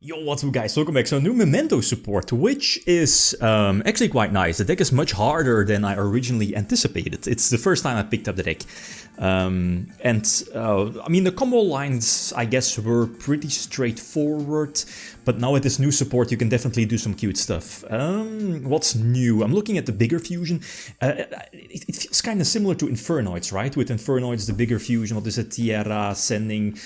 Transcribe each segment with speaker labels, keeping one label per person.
Speaker 1: Yo, what's up guys, welcome back. So new Memento support, which is actually quite nice. The deck is much harder than I originally anticipated. It's the first time I picked up the deck. I mean, the combo lines, I guess, were pretty straightforward. But now with this new support, you can definitely do some cute stuff. What's new? I'm looking at the bigger fusion. It feels kind of similar to Infernoids, right? With Infernoids, the bigger fusion, what is it? Tierra, sending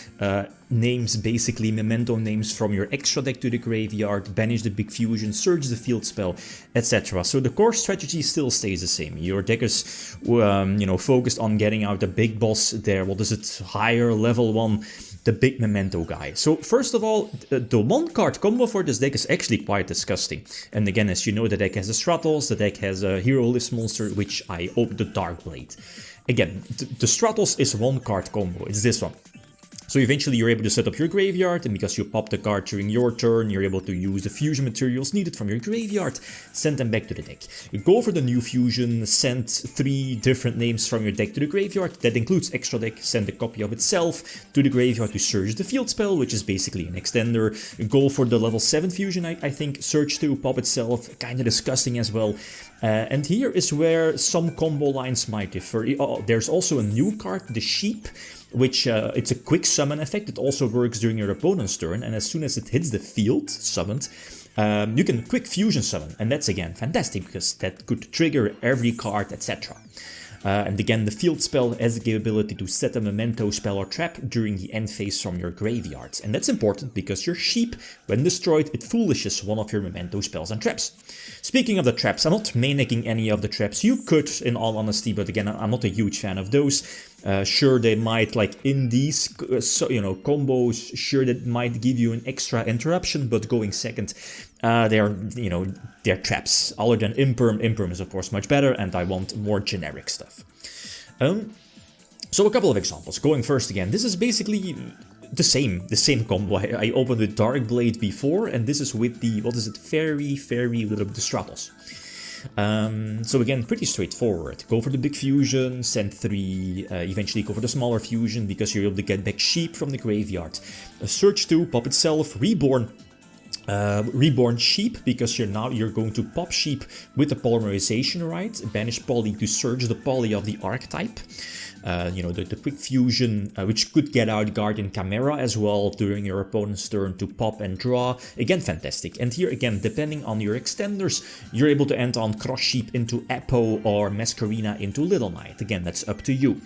Speaker 1: names, basically Memento names from your extra deck to the graveyard, banish the big fusion, search the field spell, etc. So the core strategy still stays the same. Your deck is, focused on getting out the big boss there. What is it? Higher level one, the big Memento guy. So first of all, the one card combo for this deck is actually quite disgusting. And again, as you know, the deck has a Stratos, the deck has a Hero List monster, which I opened the Darkblade. Again, the Stratos is one card combo. It's this one. So eventually you're able to set up your graveyard, and because you pop the card during your turn, you're able to use the fusion materials needed from your graveyard, send them back to the deck. You go for the new fusion, send 3 different names from your deck to the graveyard. That includes extra deck, send a copy of itself to the graveyard to search the field spell, which is basically an extender. You go for the level 7 fusion, I think, search to pop itself, kinda disgusting as well. And here is where some combo lines might differ. There's also a new card, the Sheep, which it's a quick summon effect. It also works during your opponent's turn, and as soon as it hits the field, summoned, you can quick fusion summon, and that's again fantastic because that could trigger every card, etc. And again, the field spell has the capability to set a Memento spell or trap during the end phase from your graveyard. And that's important because your Sheep, when destroyed, it foolishes one of your Memento spells and traps. Speaking of the traps, I'm not main-decking any of the traps. You could, in all honesty, but again, I'm not a huge fan of those. Sure, they might, like in these combos, sure, that might give you an extra interruption, but going second, they're traps. Other than Imperm. Imperm is of course much better, and I want more generic stuff. So a couple of examples. Going first again, this is basically the same combo. I opened with Darkblade before, and this is with the, Fairy with the Stratos. So again, pretty straightforward. Go for the big fusion, send 3, eventually go for the smaller fusion because you're able to get back Sheep from the graveyard. Search 2, pop itself, Reborn Sheep, because you're going to pop Sheep with the polymerization, right? Banish Poly to search the poly of the archetype. The quick fusion, which could get out Guardian Chimera as well during your opponent's turn to pop and draw. Again, fantastic. And here again, depending on your extenders, you're able to end on Cross Sheep into Apo or Masquerina into Little Knight. Again, that's up to you.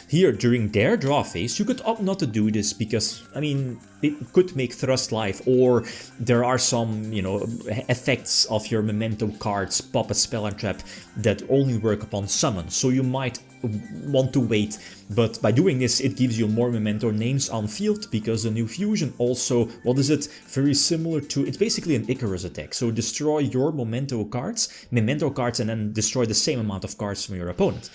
Speaker 1: Here, during their draw phase, you could opt not to do this because, I mean, it could make Thrust life, or there are some, effects of your Memento cards, pop a spell and trap, that only work upon summon. So you might want to wait, but by doing this, it gives you more Memento names on field, because the new fusion also, very similar to, it's basically an Icarus attack. So destroy your Memento cards, and then destroy the same amount of cards from your opponent.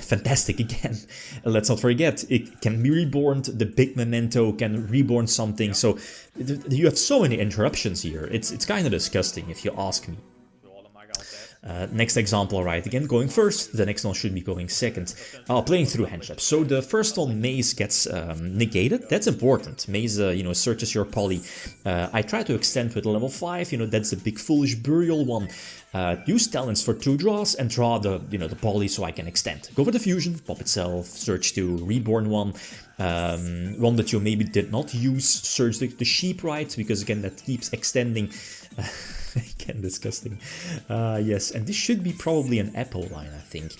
Speaker 1: Fantastic again. Let's not forget, it can be reborn, the big Memento can reborn something, so you have so many interruptions here. It's kind of disgusting if you ask me. Next example, right, again going first, the next one should be going second. Playing through hand traps. So the first one, Maze, gets negated. That's important. Maze, searches your poly. I try to extend with level 5, that's a big foolish burial one. Use talents for 2 draws and draw the poly so I can extend. Go for the fusion, pop itself, search to reborn one. One that you maybe did not use, search the Sheep, right, because again that keeps extending. Again, disgusting. Yes, and this should be probably an Apple line, I think.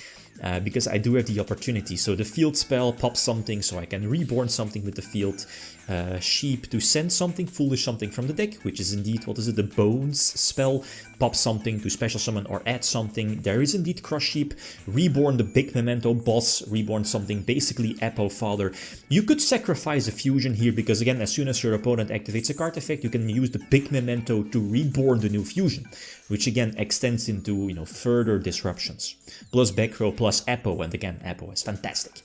Speaker 1: Because I do have the opportunity. So the field spell, pop something so I can reborn something with the field. Sheep to send something, foolish something from the deck, which is indeed, the Bones spell. Pop something to special summon or add something. There is indeed Cross Sheep. Reborn the big Memento boss, reborn something, basically Apo Father. You could sacrifice a fusion here, because again, as soon as your opponent activates a card effect, you can use the big Memento to reborn the new fusion, which again extends into, further disruptions. Plus back row, plus Apo, and again, Apo is fantastic.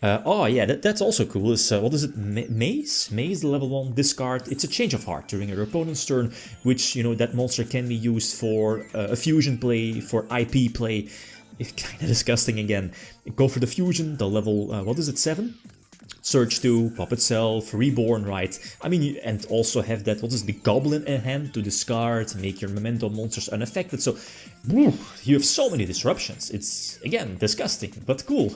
Speaker 1: That's also cool. Is Maze? Maze, the level 1 discard. It's a change of heart during your opponent's turn, which, that monster can be used for a fusion play, for IP play. It's kind of disgusting again. Go for the fusion, the level, 7? Search 2, pop itself, reborn, right? I mean, and also have that, what is the goblin in hand to discard, make your Memento monsters unaffected, so you have so many disruptions. It's, again, disgusting, but cool.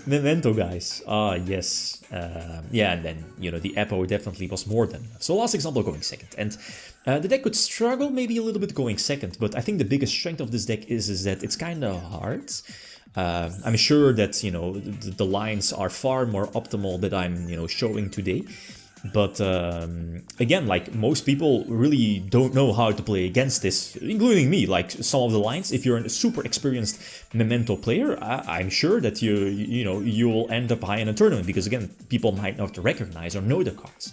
Speaker 1: Memento, guys. Ah, yes. Yeah, and then, you know, the Apo definitely was more than enough. So last example going second, and the deck could struggle maybe a little bit going second, but I think the biggest strength of this deck is that it's kind of hard. I'm sure that, you know, the lines are far more optimal that I'm, you know, showing today. But again, like, most people really don't know how to play against this, including me. Like, some of the lines, if you're a super experienced Memento player, I'm sure that you know, you will end up high in a tournament, because again, people might not recognize or know the cards.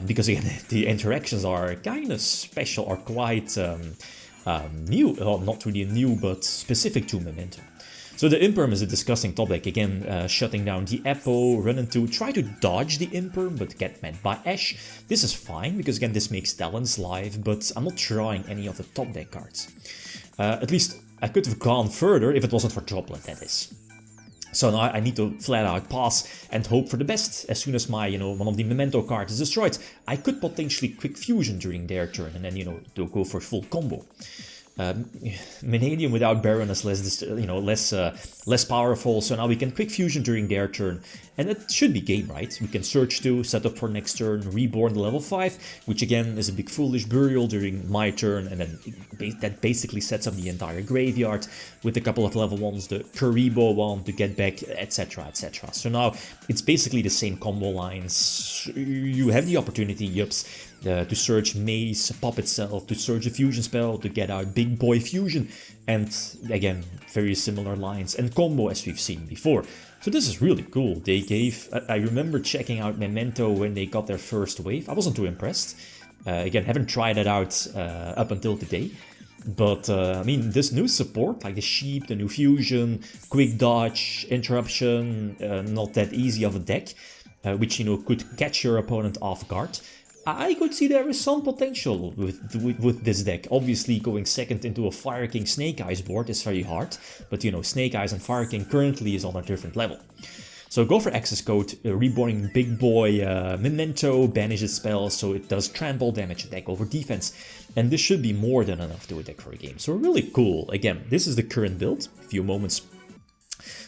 Speaker 1: Because again, the interactions are kind of special, or quite new, well, not really new, but specific to Memento. So the Imperm is a disgusting top deck, again, shutting down the Apo, run into, try to dodge the Imperm, but get met by Ash. This is fine, because again, this makes Talons live, but I'm not drawing any of the top deck cards. At least I could have gone further if it wasn't for Droplet, that is. So now I need to flat out pass and hope for the best. As soon as my, you know, one of the Memento cards is destroyed, I could potentially quick fusion during their turn, and then, you know, to go for full combo. Vanadium without Baron is less, you know, less powerful, so now we can quick fusion during their turn, and it should be game, right? We can search to set up for next turn, reborn the level 5, which again is a big foolish burial during my turn, and then that basically sets up the entire graveyard with a couple of level 1s, the Karibo one to get back, etc, etc. So now it's basically the same combo lines. You have the opportunity, yups, to search Maze, pop itself, to search a fusion spell, to get out Big Boy Fusion, and again, very similar lines and combo as we've seen before. So this is really cool. They gave, I remember checking out Memento when they got their first wave. I wasn't too impressed. Again, haven't tried it out up until today. But I mean, this new support, like the sheep, the new fusion, quick dodge, interruption, not that easy of a deck, which, you know, could catch your opponent off guard. I could see there is some potential with this deck. Obviously, going second into a Fire King Snake Eyes board is very hard, but, you know, Snake Eyes and Fire King currently is on a different level. So go for access code, reborning Big Boy Memento, banishes spells, so it does trample damage attack over defense, and this should be more than enough to attack for a game. So really cool. Again, this is the current build. A few moments.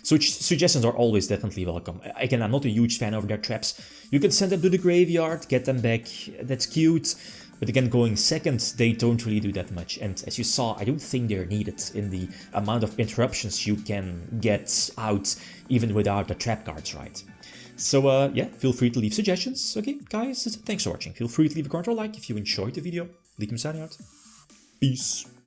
Speaker 1: So suggestions are always definitely welcome. Again, I'm not a huge fan of their traps. You can send them to the graveyard, get them back, that's cute. But again, going second, they don't really do that much. And as you saw, I don't think they're needed in the amount of interruptions you can get out, even without the trap cards, right? So yeah, feel free to leave suggestions. Okay, guys, thanks for watching. Feel free to leave a comment or like if you enjoyed the video. Devianart. Peace.